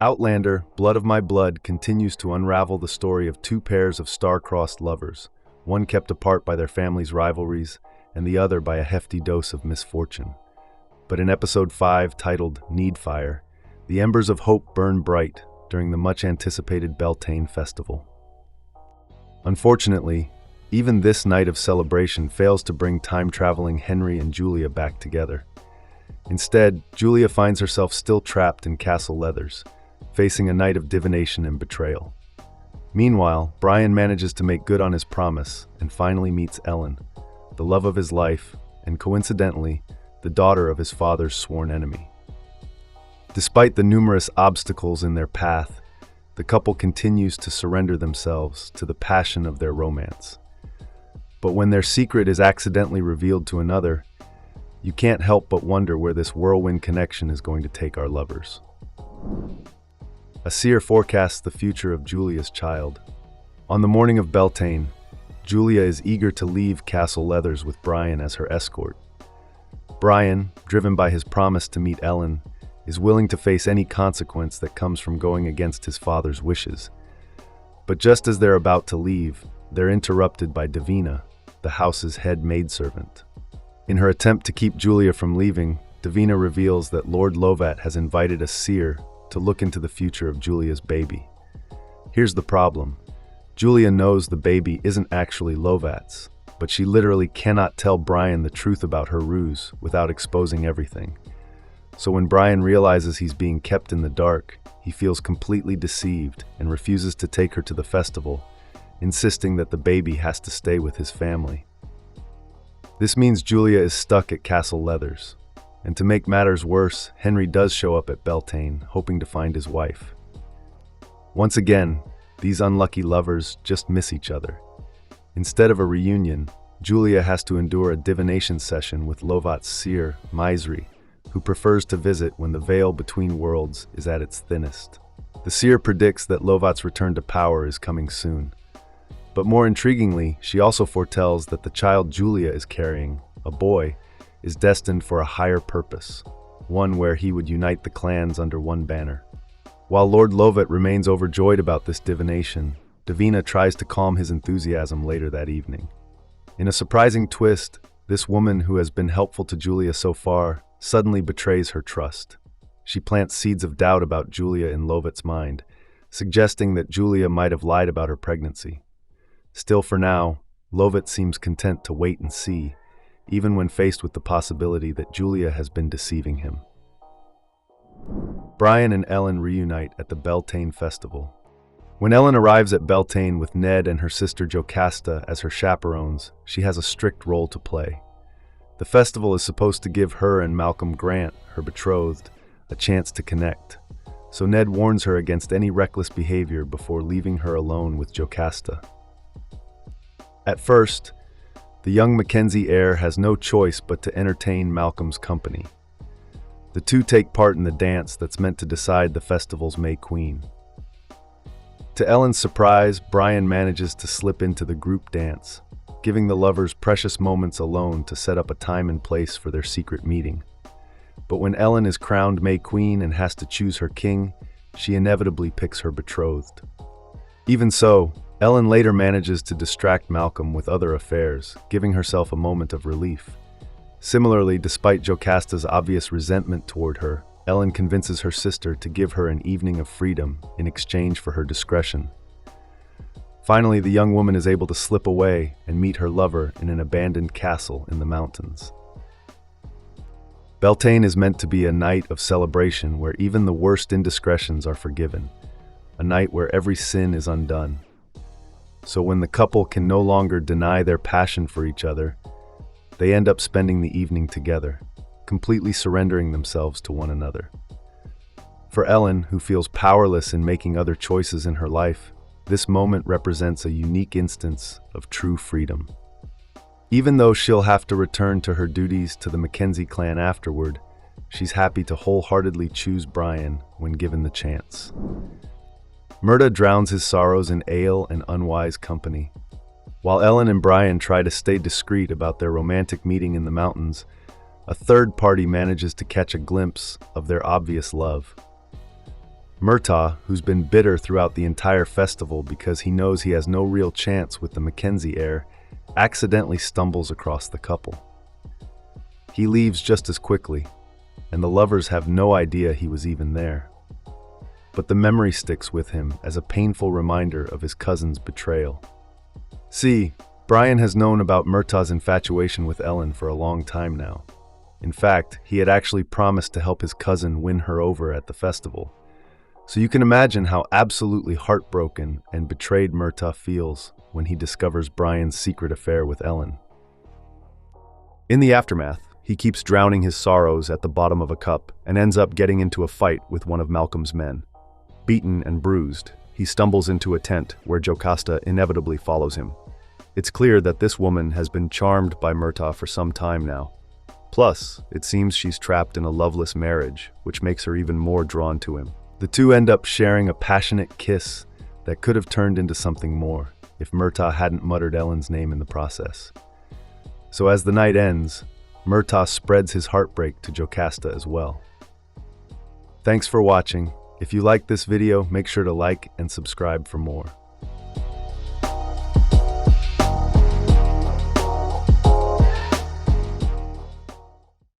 Outlander, Blood of My Blood continues to unravel the story of two pairs of star-crossed lovers, one kept apart by their families' rivalries, and the other by a hefty dose of misfortune. But in Episode 5, titled Needfire, the embers of hope burn bright during the much-anticipated Beltaine festival. Unfortunately, even this night of celebration fails to bring time-traveling Henry and Julia back together. Instead, Julia finds herself still trapped in Castle Leathers, facing a night of divination and betrayal. Meanwhile, Brian manages to make good on his promise and finally meets Ellen, the love of his life, and coincidentally, the daughter of his father's sworn enemy. Despite the numerous obstacles in their path, the couple continues to surrender themselves to the passion of their romance. But when their secret is accidentally revealed to another, you can't help but wonder where this whirlwind connection is going to take our lovers. A seer forecasts the future of Julia's child. On the morning of Beltaine, Julia is eager to leave Castle Leathers with Brian as her escort. Brian, driven by his promise to meet Ellen, is willing to face any consequence that comes from going against his father's wishes. But just as they're about to leave, they're interrupted by Davina, the house's head maidservant. In her attempt to keep Julia from leaving, Davina reveals that Lord Lovat has invited a seer to look into the future of Julia's baby. Here's the problem. Julia knows the baby isn't actually Lovat's, but she literally cannot tell Brian the truth about her ruse without exposing everything. So when Brian realizes he's being kept in the dark, he feels completely deceived and refuses to take her to the festival, insisting that the baby has to stay with his family. This means Julia is stuck at Castle Leathers. And to make matters worse, Henry does show up at Beltaine, hoping to find his wife. Once again, these unlucky lovers just miss each other. Instead of a reunion, Julia has to endure a divination session with Lovat's seer, Misri, who prefers to visit when the veil between worlds is at its thinnest. The seer predicts that Lovat's return to power is coming soon. But more intriguingly, she also foretells that the child Julia is carrying, a boy, is destined for a higher purpose, one where he would unite the clans under one banner. While Lord Lovat remains overjoyed about this divination, Davina tries to calm his enthusiasm later that evening. In a surprising twist, this woman who has been helpful to Julia so far suddenly betrays her trust. She plants seeds of doubt about Julia in Lovat's mind, suggesting that Julia might have lied about her pregnancy. Still, for now, Lovat seems content to wait and see, even when faced with the possibility that Julia has been deceiving him. Brian and Ellen reunite at the Beltaine festival. When Ellen arrives at Beltaine with Ned and her sister Jocasta as her chaperones, she has a strict role to play. The festival is supposed to give her and Malcolm Grant, her betrothed, a chance to connect, so Ned warns her against any reckless behavior before leaving her alone with Jocasta. At first, the young Mackenzie heir has no choice but to entertain Malcolm's company. The two take part in the dance that's meant to decide the festival's May Queen. To Ellen's surprise, Brian manages to slip into the group dance, giving the lovers precious moments alone to set up a time and place for their secret meeting. But when Ellen is crowned May Queen and has to choose her king, she inevitably picks her betrothed. Even so, Ellen later manages to distract Malcolm with other affairs, giving herself a moment of relief. Similarly, despite Jocasta's obvious resentment toward her, Ellen convinces her sister to give her an evening of freedom in exchange for her discretion. Finally, the young woman is able to slip away and meet her lover in an abandoned castle in the mountains. Beltaine is meant to be a night of celebration where even the worst indiscretions are forgiven, a night where every sin is undone. So when the couple can no longer deny their passion for each other, they end up spending the evening together, completely surrendering themselves to one another. For Ellen, who feels powerless in making other choices in her life, this moment represents a unique instance of true freedom. Even though she'll have to return to her duties to the Mackenzie clan afterward, she's happy to wholeheartedly choose Brian when given the chance. Murtagh drowns his sorrows in ale and unwise company. While Ellen and Brian try to stay discreet about their romantic meeting in the mountains, a third party manages to catch a glimpse of their obvious love. Murtagh, who's been bitter throughout the entire festival because he knows he has no real chance with the Mackenzie heir, accidentally stumbles across the couple. He leaves just as quickly, and the lovers have no idea he was even there. But the memory sticks with him as a painful reminder of his cousin's betrayal. See, Brian has known about Murtagh's infatuation with Ellen for a long time now. In fact, he had actually promised to help his cousin win her over at the festival. So you can imagine how absolutely heartbroken and betrayed Murtagh feels when he discovers Brian's secret affair with Ellen. In the aftermath, he keeps drowning his sorrows at the bottom of a cup and ends up getting into a fight with one of Malcolm's men. Beaten and bruised, he stumbles into a tent where Jocasta inevitably follows him. It's clear that this woman has been charmed by Murtagh for some time now. Plus, it seems she's trapped in a loveless marriage, which makes her even more drawn to him. The two end up sharing a passionate kiss that could have turned into something more if Murtagh hadn't muttered Ellen's name in the process. So as the night ends, Murtagh spreads his heartbreak to Jocasta as well. Thanks for watching. If you liked this video, make sure to like and subscribe for more.